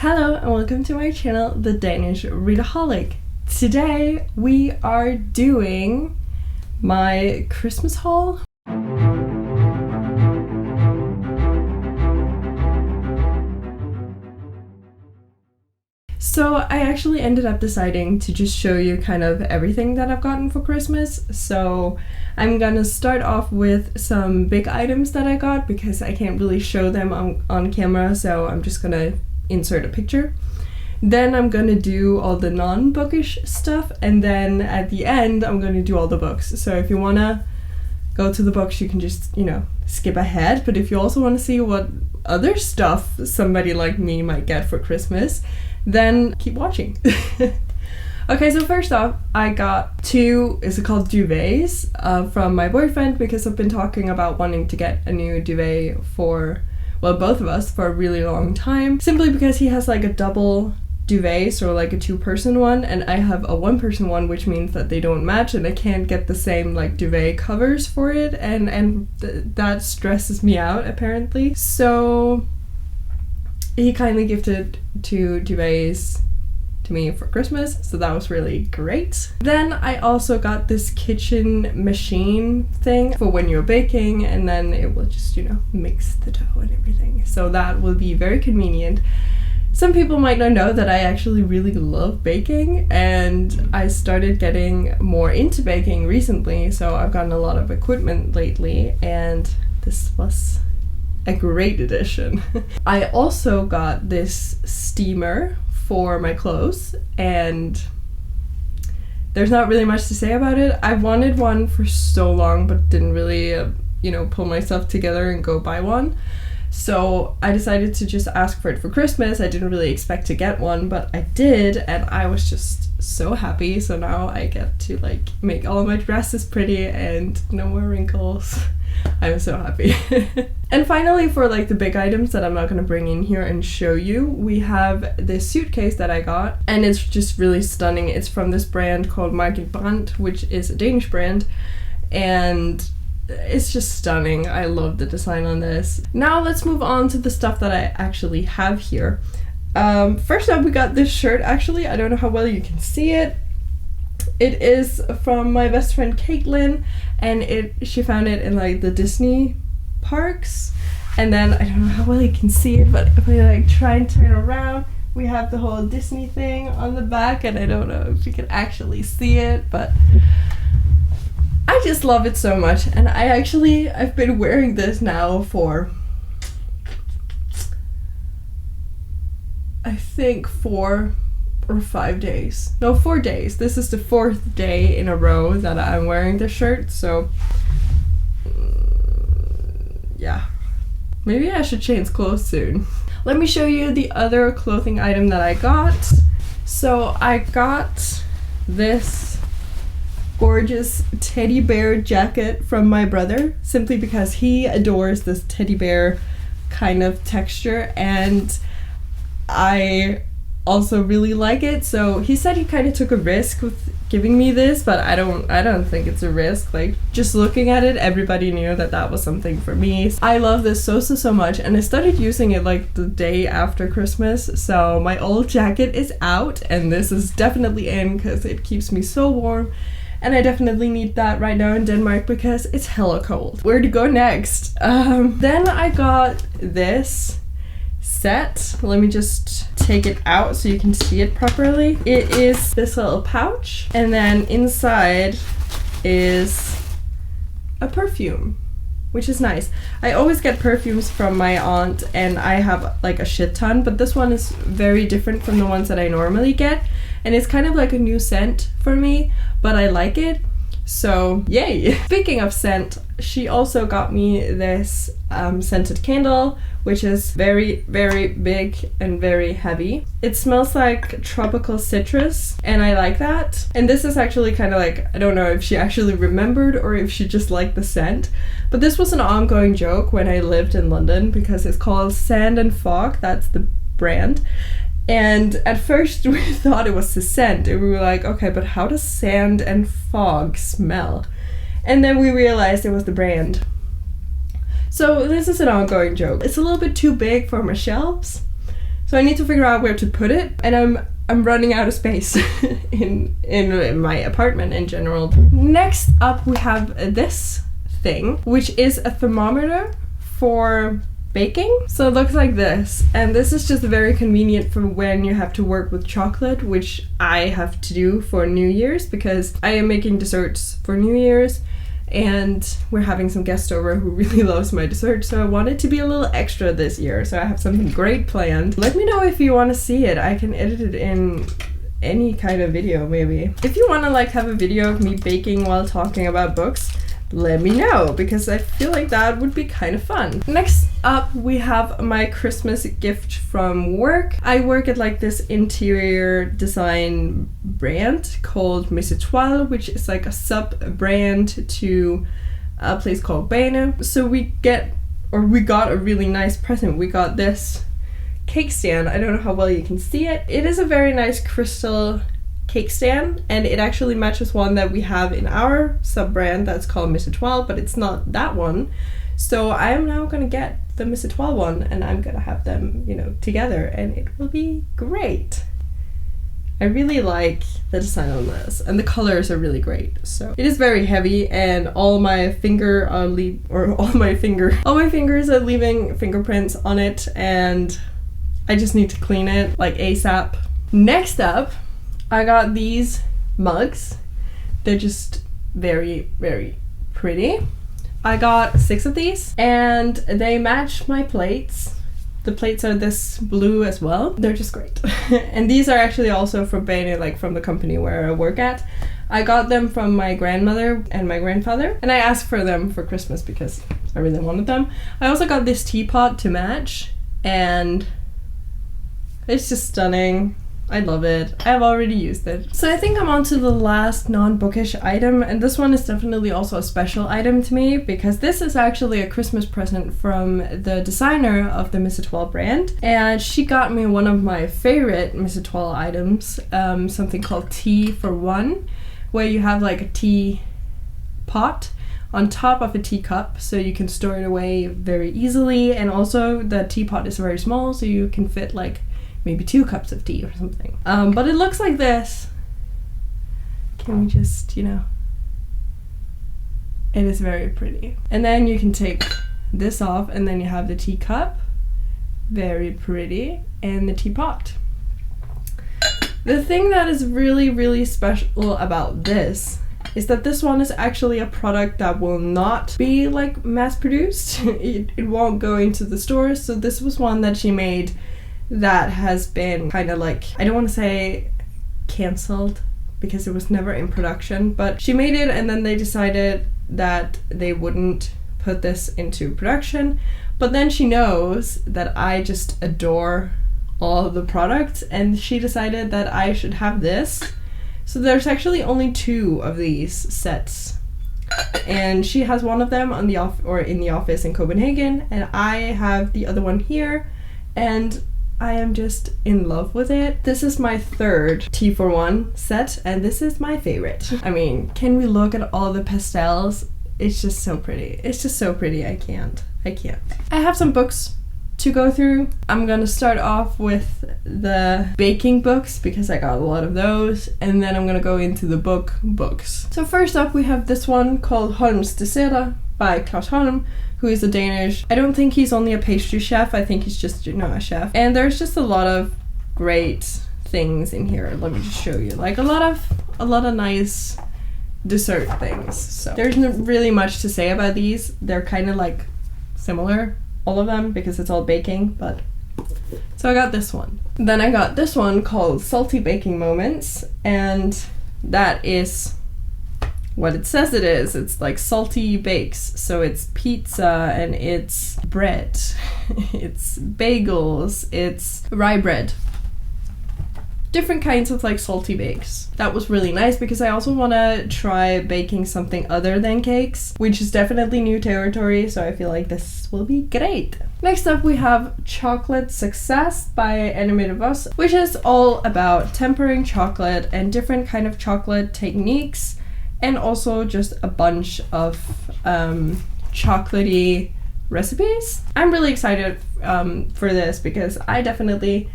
Hello and welcome to my channel, The Danish Readaholic. Today we are doing my Christmas haul. So I actually ended up deciding to just show you kind of everything that I've gotten for Christmas. So I'm gonna start off with some big items that I got because I can't really show them on camera, so I'm just gonna insert a picture. Then I'm gonna do all the non-bookish stuff, and then at the end I'm gonna do all the books. So if you wanna go to the books, you can just, skip ahead. But if you also want to see what other stuff somebody like me might get for Christmas, then keep watching. Okay, so first off, I got two, is it called duvets, from my boyfriend, because I've been talking about wanting to get a new duvet for, well, both of us for a really long time, simply because he has like a double duvet, so like a two-person one, and I have a one-person one, which means that they don't match and I can't get the same like duvet covers for it, and that stresses me out apparently. So he kindly gifted two duvets to me for Christmas, so that was really great. Then I also got this kitchen machine thing for when you're baking, and then it will just, mix the dough and everything. So that will be very convenient. Some people might not know that I actually really love baking, and I started getting more into baking recently, so I've gotten a lot of equipment lately, and this was a great addition. I also got this steamer for my clothes, and there's not really much to say about it. I wanted one for so long, but didn't really, pull myself together and go buy one. So I decided to just ask for it for Christmas. I didn't really expect to get one, but I did, and I was just so happy. So now I get to make all of my dresses pretty and no more wrinkles. I'm so happy. And finally, for the big items that I'm not going to bring in here and show you, we have this suitcase that I got, and it's just really stunning. It's from this brand called Margit Brandt, which is a Danish brand, and it's just stunning. I love the design on this. Now let's move on to the stuff that I actually have here. First up, we got this shirt. Actually, I don't know how well you can see it. It is from my best friend Caitlin, and she found it in the Disney parks. And then I don't know how well you can see it, but if I try and turn around, we have the whole Disney thing on the back, and I don't know if you can actually see it, but I just love it so much. And I've been wearing this now for, I think 4 or 5 days. No, 4 days. This is the 4th day in a row that I'm wearing this shirt, so yeah. Maybe I should change clothes soon. Let me show you the other clothing item that I got. So I got this gorgeous teddy bear jacket from my brother, simply because he adores this teddy bear kind of texture, and I also really like it. So he said he kind of took a risk with giving me this, but I don't think it's a risk. Just looking at it, everybody knew that was something for me. I love this so much, and I started using it the day after Christmas. So my old jacket is out, and this is definitely in because it keeps me so warm. And I definitely need that right now in Denmark because it's hella cold. Where to go next? Then I got this set. Let me just take it out so you can see it properly. It is this little pouch, and then inside is a perfume, which is nice. I always get perfumes from my aunt, and I have a shit ton, but this one is very different from the ones that I normally get, and it's kind of a new scent for me, but I like it, so yay. Speaking of scent, she also got me this scented candle, which is very big and very heavy. It smells like tropical citrus, and I like that. And this is actually kind of I don't know if she actually remembered or if she just liked the scent, but this was an ongoing joke when I lived in London, because it's called Sand and Fog, that's the brand. And at first we thought it was the scent, and we were like, okay, but how does sand and fog smell? And then we realized it was the brand. So this is an ongoing joke. It's a little bit too big for my shelves, So I need to figure out where to put it, and I'm running out of space in my apartment in general. Next up we have this thing, which is a thermometer for baking. So it looks like this, and this is just very convenient for when you have to work with chocolate, which I have to do for New Year's because I am making desserts for New Year's, and we're having some guests over who really loves my dessert, so I wanted to be a little extra this year, so I have something great planned. Let me know if you want to see it. I can edit it in any kind of video maybe. If you want to like have a video of me baking while talking about books, let me know, because I feel like that would be kind of fun. Next up we have my Christmas gift from work. I work at like this interior design brand called Miss Etoile, which is like a sub brand to a place called Bane. So we got a really nice present. We got this cake stand. I don't know how well you can see it. It is a very nice crystal cake stand, and it actually matches one that we have in our sub brand that's called Miss Etoile, but it's not that one. So I am now gonna get the Miss Etoile one, and I'm gonna have them, you know, together, and it will be great. I really like the design on this, and the colors are really great. So it is very heavy, and all my fingers are leaving fingerprints on it, and I just need to clean it like ASAP. Next up, I got these mugs. They're just very, very pretty. I got 6 of these, and they match my plates. The plates are this blue as well. They're just great. And these are actually also from Bane, like from the company where I work at. I got them from my grandmother and my grandfather, and I asked for them for Christmas because I really wanted them. I also got this teapot to match, and it's just stunning. I love it. I've already used it. So I think I'm on to the last non-bookish item, and this one is definitely also a special item to me because this is actually a Christmas present from the designer of the Miss Etoile brand, and she got me one of my favorite Miss Etoile items, something called Tea for One, where you have like a tea pot on top of a teacup so you can store it away very easily, and also the teapot is very small so you can fit like maybe 2 cups of tea or something. But it looks like this. Can we just, you know, it is very pretty. And then you can take this off, and then you have the teacup, very pretty, and the teapot. The thing that is really, really special about this is that this one is actually a product that will not be like mass produced. It won't go into the stores. So this was one that she made that has been kind of like, I don't want to say cancelled because it was never in production, but she made it and then they decided that they wouldn't put this into production. But then she knows that I just adore all of the products, and she decided that I should have this. So there's actually only 2 of these sets, and she has one of them on the in the office in Copenhagen, and I have the other one here, and I am just in love with it. This is my 3rd Tea for One set, and this is my favorite. I mean, can we look at all the pastels? It's just so pretty. It's just so pretty. I can't. I have some books to go through. I'm gonna start off with the baking books because I got a lot of those, and then I'm gonna go into the books. So first up we have this one called Holms Desserter by Claus Holm, who is a Danish. I don't think he's only a pastry chef, I think he's just, you know, a chef. And there's just a lot of great things in here. Let me just show you. Like a lot of nice dessert things. So there's not really much to say about these. They're kind of like similar, all of them, because it's all baking, but so I got this one. Then I got this one called Salty Baking Moments, and that is what it says it is. It's like salty bakes, so it's pizza and it's bread, it's bagels, it's rye bread, different kinds of like salty bakes. That was really nice because I also want to try baking something other than cakes, which is definitely new territory, so I feel like this will be great. Next up we have Chocolate Success by Animated Voss, which is all about tempering chocolate and different kind of chocolate techniques, and also just a bunch of chocolatey recipes. I'm really excited for this because I definitely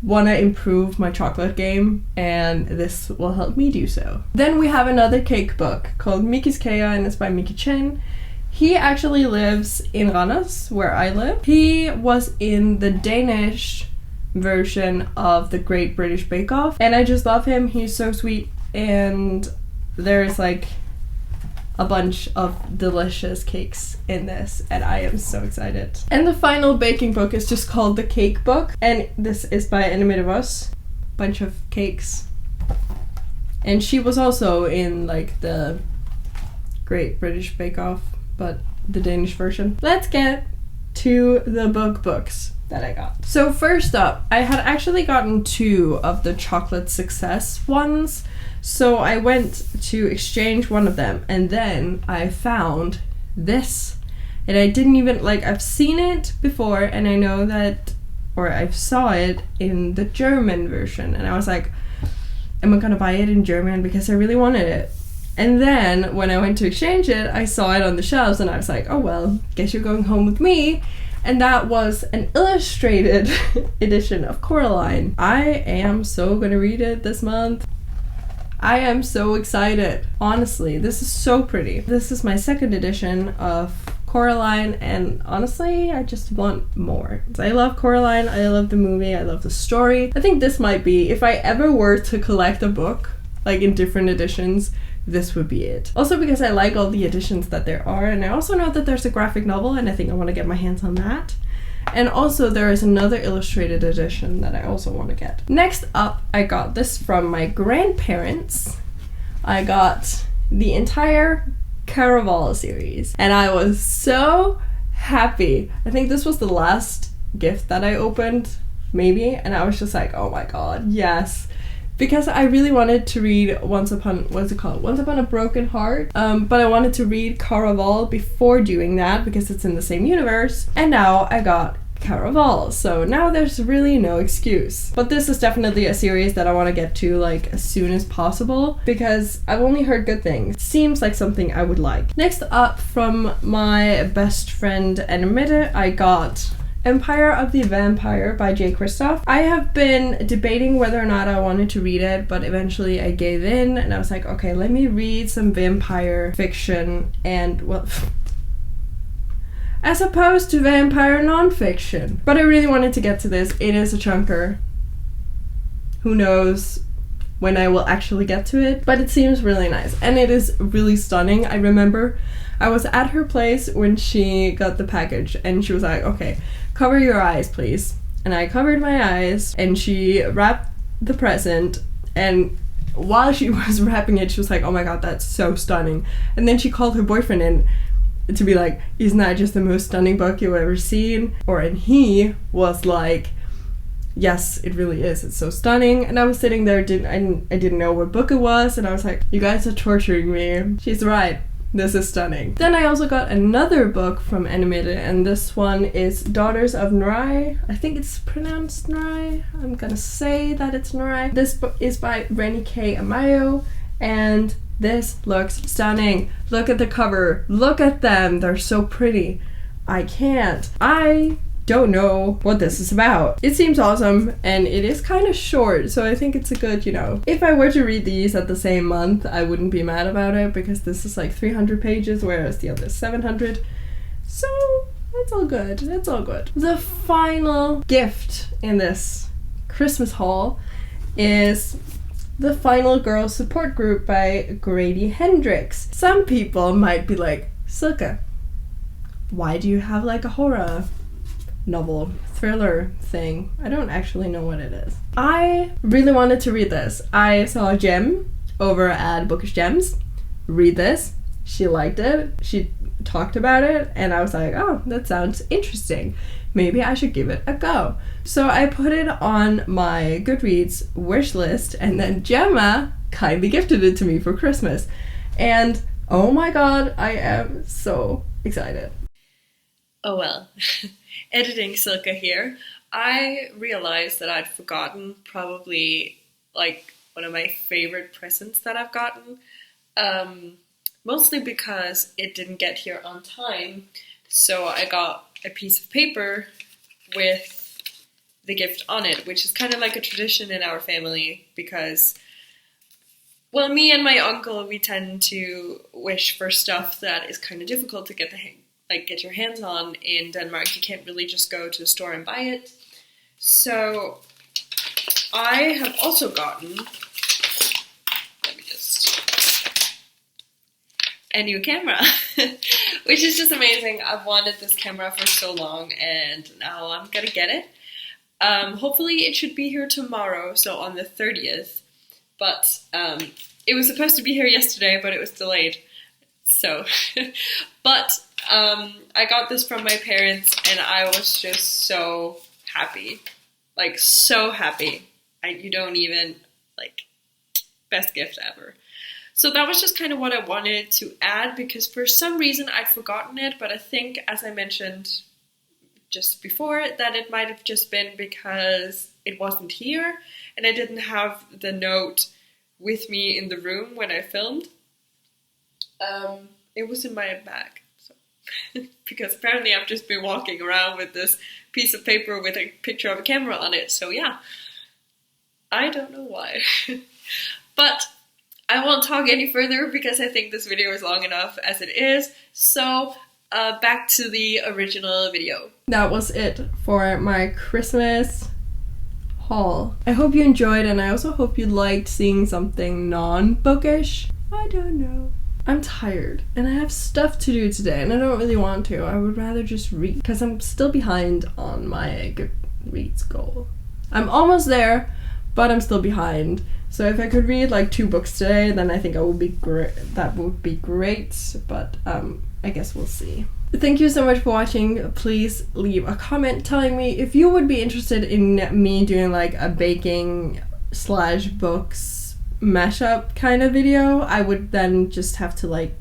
want to improve my chocolate game, and this will help me do so. Then we have another cake book called Miki's Kaya, and it's by Miki Chen. He actually lives in Randers, where I live. He was in the Danish version of the Great British Bake Off, and I just love him. He's so sweet, and there's like a bunch of delicious cakes in this, and I am so excited. And the final baking book is just called The Cake Book, and this is by Animated Us. Bunch of cakes. And she was also in like the Great British Bake Off, but the Danish version. Let's get to the books that I got. So first up, I had actually gotten 2 of the Chocolate Success ones. So I went to exchange one of them, and then I found this. And I didn't even, like, I've seen it before, and I know that, or I saw it in the German version, and I was like, am I gonna buy it in German, because I really wanted it. And then when I went to exchange it, I saw it on the shelves, and I was like, oh well, guess you're going home with me. And that was an illustrated edition of Coraline. I am so gonna read it this month. I am so excited. Honestly, this is so pretty. This is my 2nd edition of Coraline, and honestly, I just want more. I love Coraline, I love the movie, I love the story. I think this might be, if I ever were to collect a book, like in different editions, this would be it. Also because I like all the editions that there are, and I also know that there's a graphic novel, and I think I want to get my hands on that. And also there is another illustrated edition that I also want to get. Next up, I got this from my grandparents. I got the entire Caraval series, and I was so happy. I think this was the last gift that I opened, maybe, and I was just like, oh my god, yes. Because I really wanted to read Once Upon a Broken Heart, but I wanted to read Caraval before doing that because it's in the same universe, and now I got Caraval, so now there's really no excuse. But this is definitely a series that I want to get to like as soon as possible because I've only heard good things. Seems like something I would like. Next up, from my best friend Animated, I got Empire of the Vampire by J. Kristoff. I have been debating whether or not I wanted to read it, but eventually I gave in and I was like, okay, let me read some vampire fiction and, well, as opposed to vampire nonfiction. But I really wanted to get to this. It is a chunker. Who knows when I will actually get to it, but it seems really nice and it is really stunning. I remember I was at her place when she got the package and she was like, okay, cover your eyes please. And I covered my eyes and she wrapped the present, and while she was wrapping it she was like, oh my god, that's so stunning. And then she called her boyfriend in to be like, isn't that just the most stunning book you've ever seen? And he was like, yes, it really is, it's so stunning. And I was sitting there, I didn't know what book it was, and I was like, you guys are torturing me. She's right, this is stunning. Then I also got another book from Animated, and this one is Daughters of Nrai. I think it's pronounced Nrai. I'm gonna say that it's Nrai. This book is by Rennie K. Amayo, and this looks stunning. Look at the cover. Look at them. They're so pretty. I don't know what this is about. It seems awesome, and it is kind of short, so I think it's a good, if I were to read these at the same month, I wouldn't be mad about it, because this is like 300 pages, whereas the other is 700. So, it's all good. It's all good. The final gift in this Christmas haul is The Final Girl Support Group by Grady Hendrix. Some people might be like, Silke, why do you have like a horror novel thriller thing? I don't actually know what it is. I really wanted to read this. I saw Jem over at Bookish Gems read this. She liked it. She talked about it, and I was like, oh, that sounds interesting. Maybe I should give it a go. So I put it on my Goodreads wish list, and then Gemma kindly gifted it to me for Christmas. And oh my god, I am so excited. Oh well. Editing Silke here. I realized that I'd forgotten probably like one of my favorite presents that I've gotten. Mostly because it didn't get here on time. So I got a piece of paper with the gift on it, which is kind of like a tradition in our family because, well, me and my uncle, we tend to wish for stuff that is kind of difficult to get your hands on. In Denmark, you can't really just go to a store and buy it. So I have also gotten, a new camera, which is just amazing. I've wanted this camera for so long and now I'm gonna get it. Hopefully it should be here tomorrow, so on the 30th, but it was supposed to be here yesterday, but it was delayed. So, but I got this from my parents and I was just so happy, like so happy. You don't even, like, best gift ever. So that was just kind of what I wanted to add because for some reason I'd forgotten it, but I think, as I mentioned just before, that it might have just been because it wasn't here and I didn't have the note with me in the room when I filmed. It was in my bag, so because apparently I've just been walking around with this piece of paper with a picture of a camera on it, so yeah, I don't know why. But I won't talk any further because I think this video is long enough as it is, so back to the original video. That was it for my Christmas haul. I hope you enjoyed and I also hope you liked seeing something non-bookish. I don't know. I'm tired and I have stuff to do today and I don't really want to. I would rather just read because I'm still behind on my Goodreads goal. I'm almost there, but I'm still behind. So if I could read like 2 books today, then I think I would be great. That would be great, but I guess we'll see. Thank you so much for watching. Please leave a comment telling me if you would be interested in me doing like a baking / books mashup kind of video. I would then just have to like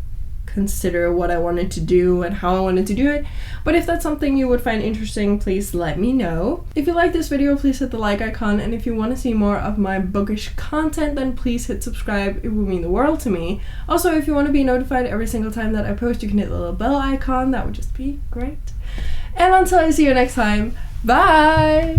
consider what I wanted to do and how I wanted to do it. But if that's something you would find interesting, please let me know. If you like this video, please hit the like icon, and if you want to see more of my bookish content, then please hit subscribe. It would mean the world to me. Also, if you want to be notified every single time that I post, you can hit the little bell icon. That would just be great. And until I see you next time, bye!